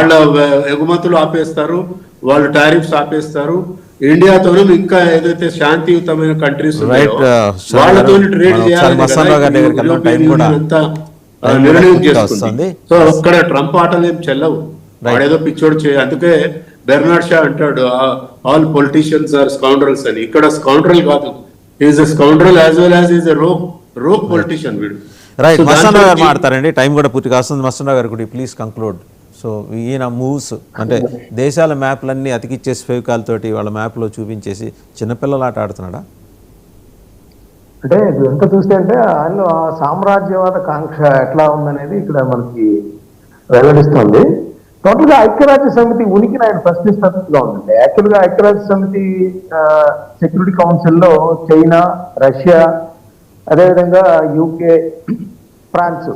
వాళ్ళ ఎగుమతులు ఆపేస్తారు, వాళ్ళు టారిఫ్స్ ఆపేస్తారు. ఇండియాతోనూ ఇంకా ఏదైతే శాంతియుతమైన కంట్రీస్ ఉన్నాయో వాళ్ళతో ట్రేడ్ చేయాలని యూరోపియన్ యూనియన్ అంతా నిర్ణయం చేస్తుంది. సో అక్కడ ట్రంప్ ఆటలు ఏం చెల్లవు, వాడేదో పిచ్చోడు అందుకే బెర్నాడ్ షా అంటాడు ఆల్ పొలిటీషియన్స్ ఆర్ స్కౌండ్రల్స్ అని. ఇక్కడ స్కౌండ్రల్ కాదు, is a scoundrel as well as is a rogue politician వీడు. రైట్, మస్తాన్ గారు మాట్లాడతారండి, టైం కూడా పూర్తిగా వస్తుంది. మస్తాన్ గారు కూడా ప్లీజ్ కంక్లూడ్. సో ఈయన మూవ్స్ అంటే దేశాల మ్యాప్లన్నీ అతికిచ్చేసి ఫెవికాల్ తోటి వాళ్ళ మ్యాప్లో చూపించేసి చిన్నపిల్లల ఆట ఆడుతున్నాడా? అంటే ఎంత చూస్తే అంటే ఆయనలో సామ్రాజ్యవాద కాంక్ష ఎట్లా ఉందనేది ఇక్కడ మనకి వెల్లడిస్తుంది. టోటల్గా ఐక్యరాజ్య సమితి ఉనికిని ఆయన ప్రశ్నిస్తున్నట్టుగా ఉందండి. యాక్చువల్గా ఐక్యరాజ్య సమితి సెక్యూరిటీ కౌన్సిల్లో చైనా, రష్యా, అదేవిధంగా యూకే, ఫ్రాన్స్,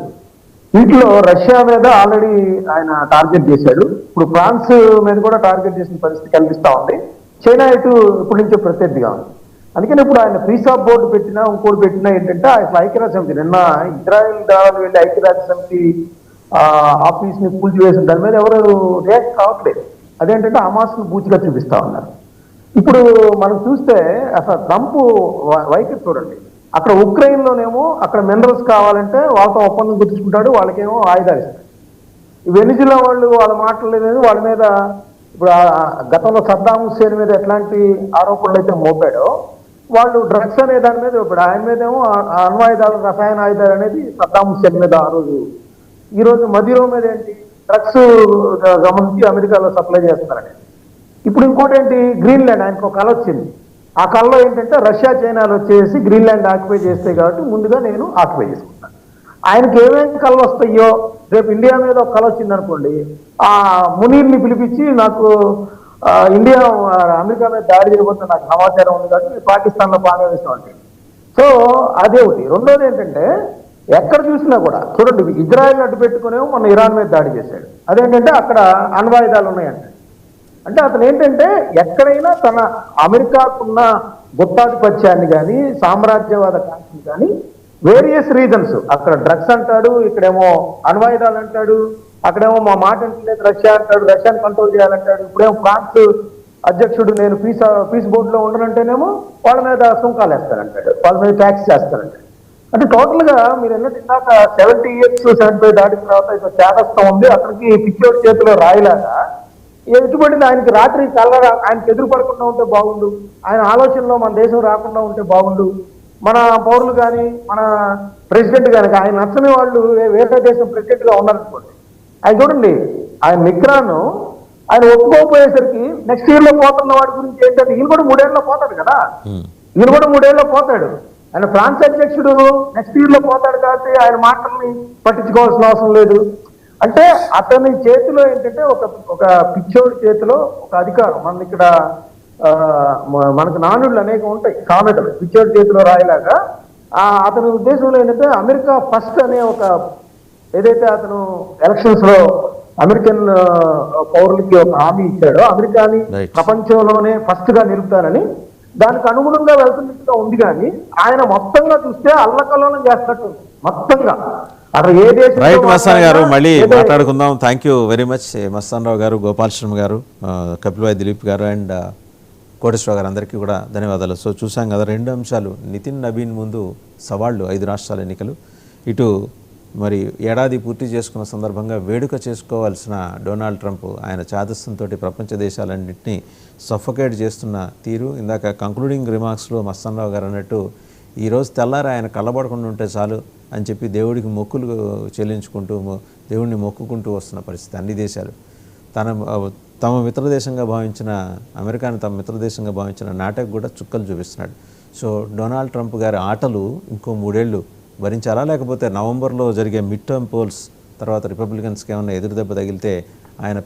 వీటిలో రష్యా మీద ఆల్రెడీ ఆయన టార్గెట్ చేశాడు. ఇప్పుడు ఫ్రాన్స్ మీద కూడా టార్గెట్ చేసిన పరిస్థితి కనిపిస్తా ఉంది. చైనా ఇటు ఇప్పటి నుంచో ప్రత్యర్థిగా ఉంది. అందుకని ఇప్పుడు ఆయన పీస్ ఆఫ్ బోర్డు పెట్టినా ఇంకోటి పెట్టినా ఏంటంటే అసలు ఐక్యరాజ్య సమితి నిన్న ఇజ్రాయెల్ దాడులు వెళ్ళి ఐక్యరాజ్య సమితి ఆఫీస్ ని కూల్చివేసిన దాని మీద ఎవరు రియాక్ట్ కావట్లేదు. అదేంటంటే హమాస్ను బూచిగా చూపిస్తా ఉన్నారు. ఇప్పుడు మనం చూస్తే అసలు ట్రంప్ వైఖరి చూడండి. అక్కడ ఉక్రెయిన్ లోనేమో అక్కడ మినరల్స్ కావాలంటే వాళ్ళతో ఒప్పందం కుదుర్చుకుంటాడు, వాళ్ళకేమో ఆయుధాలు ఇస్తాడు. వెనిజులా వాళ్ళు వాళ్ళ మాట్లాడలేదు, వాళ్ళ మీద ఇప్పుడు గతంలో సద్దాం హుస్సేన్ మీద ఎట్లాంటి ఆరోపణలు అయితే మోపాడో వాళ్ళు డ్రగ్స్ అనే దాని మీద ఇప్పుడు ఆయన మీద ఏమో అణ్వాయుధాలు, రసాయన ఆయుధాలు అనేది సద్దాం హుస్సేన్ మీద ఆ రోజు. ఈరోజు మదిరో మీద ఏంటి డ్రగ్స్ గమనించి అమెరికాలో సప్లై చేస్తున్నారని. ఇప్పుడు ఇంకోటి ఏంటి, గ్రీన్లాండ్ ఆయనకు ఒక కళ వచ్చింది. ఆ కళలో ఏంటంటే రష్యా, చైనాలు వచ్చేసి గ్రీన్లాండ్ ఆక్యుపై చేస్తాయి కాబట్టి ముందుగా నేను ఆక్యుపై చేసుకుంటాను. ఆయనకి ఏమేమి కళలు వస్తాయో రేపు ఇండియా మీద ఒక కళ వచ్చింది అనుకోండి, ఆ మునీర్ని పిలిపించి నాకు ఇండియా అమెరికా మీద దాడి చేయబోతున్న నాకు సమాచారం ఉంది కాబట్టి పాకిస్తాన్లో బాగా వేసాం అంటే. సో అదే ఒకటి. రెండోది ఏంటంటే ఎక్కడ చూసినా కూడా చూడండి, ఇజ్రాయెల్ అడ్డు పెట్టుకునేమో మన ఇరాన్ మీద దాడి చేశాడు. అదేంటంటే అక్కడ అణ్వాయుధాలు ఉన్నాయంటే. అంటే అతను ఏంటంటే ఎక్కడైనా తన అమెరికాకున్న గుత్తాధిపత్యాన్ని కానీ సామ్రాజ్యవాద కాంక్షని కానీ వేరియస్ రీజన్స్, అక్కడ డ్రగ్స్ అంటాడు, ఇక్కడేమో అణ్వాయుధాలు అంటాడు, అక్కడేమో మా మాట అంటలేదు రష్యా అంటాడు, రష్యాని కంట్రోల్ చేయాలంటాడు. ఇప్పుడేమో ఫ్రాన్స్ అధ్యక్షుడు నేను పీస్ బోర్డులో ఉండనంటేనేమో వాళ్ళ మీద సుంకాలు వేస్తానంటాడు, వాళ్ళ మీద ట్యాక్స్ చేస్తానంటాడు. అంటే టోటల్గా మీరు ఎన్నట్టు ఇందాక 70 years 75 దాటిన తర్వాత ఇక చేదస్తం ఉంది అతనికి పిచ్చోడి చేతిలో రాయిలాగా ఎటుబడింది. ఆయనకి రాత్రి కలరా ఆయనకి ఎదురు పడకుండా ఉంటే బాగుండు, ఆయన ఆలోచనలో మన దేశం రాకుండా ఉంటే బాగుండు, మన పౌరులు కానీ మన ప్రెసిడెంట్ కానీ ఆయన నచ్చని వాళ్ళు వేరే దేశం ప్రెసిడెంట్ గా ఉన్నారనుకోండి, ఆయన చూడండి ఆయన మిక్రాను ఆయన ఒప్పుకోపోయేసరికి నెక్స్ట్ ఇయర్ లో పోతున్న వాడి గురించి ఏంటంటే ఈయన కూడా 3 ఏళ్ళలో పోతాడు కదా, ఈయన కూడా 3 ఏళ్ళలో పోతాడు. ఆయన ఫ్రాన్స్ అధ్యక్షుడు నెక్స్ట్ ఇయర్ లో పోతాడు కాబట్టి ఆయన మాటల్ని పట్టించుకోవాల్సిన అవసరం లేదు. అంటే అతని చేతిలో ఏంటంటే ఒక పిచ్చోడి చేతిలో ఒక అధికారం. మన ఇక్కడ మనకు నానుళ్ళు అనేకం ఉంటాయి, సామెతలు, పిచ్చోడి చేతిలో రాయలాగా. అతని ఉద్దేశంలో ఏంటంటే అమెరికా ఫస్ట్ అనే ఒక ఏదైతే అతను ఎలక్షన్స్ లో అమెరికన్ పౌరులకి ఒక హామీ ఇచ్చాడో అమెరికాని ప్రపంచంలోనే ఫస్ట్ గా నిలుపుతానని, దానికి అనుగుణంగా వెళ్తున్నట్టుగా ఉంది. కానీ ఆయన మొత్తంగా చూస్తే అల్లకల్లోలం చేస్తున్నట్టు మొత్తంగా రైట్. మస్తాన్ గారు మళ్ళీ మాట్లాడుకుందాం. Thank you very much Mastan Rao గారు, గోపాల్ శర్మ గారు, కపిల్ దిలీప్ గారు అండ్ కోటేశ్వర గారు, అందరికీ కూడా ధన్యవాదాలు. సో చూసాం కదా 2 అంశాలు. నితిన్ నబీన్ ముందు సవాళ్ళు 5 రాష్ట్రాల ఎన్నికలు, ఇటు మరి ఏడాది పూర్తి చేసుకున్న సందర్భంగా వేడుక చేసుకోవాల్సిన డొనాల్డ్ ట్రంప్ ఆయన చాదస్తంతో ప్రపంచ దేశాలన్నింటినీ సఫోకేట్ చేస్తున్న తీరు. ఇందాక కంక్లూడింగ్ రిమార్క్స్లో మస్తాన్ రావు గారు అన్నట్టు ఈరోజు తెల్లారి ఆయన కళ్ళబడకుండా ఉంటే చాలు అని చెప్పి దేవుడికి మొక్కులు చెల్లించుకుంటూ దేవుడిని మొక్కుకుంటూ వస్తున్న పరిస్థితి అన్ని దేశాలు. తమ మిత్రదేశంగా భావించిన అమెరికాని తమ మిత్రదేశంగా భావించిన నాటకు కూడా చుక్కలు చూపిస్తున్నాడు. సో డొనాల్డ్ ట్రంప్ గారి ఆటలు ఇంకో 3 ఏళ్ళు భరించాలా, లేకపోతే నవంబర్లో జరిగే మిడ్ టర్మ్ పోల్స్ తర్వాత రిపబ్లికన్స్కి ఏమన్నా ఎదురుదెబ్బ తగిలితే ఆయన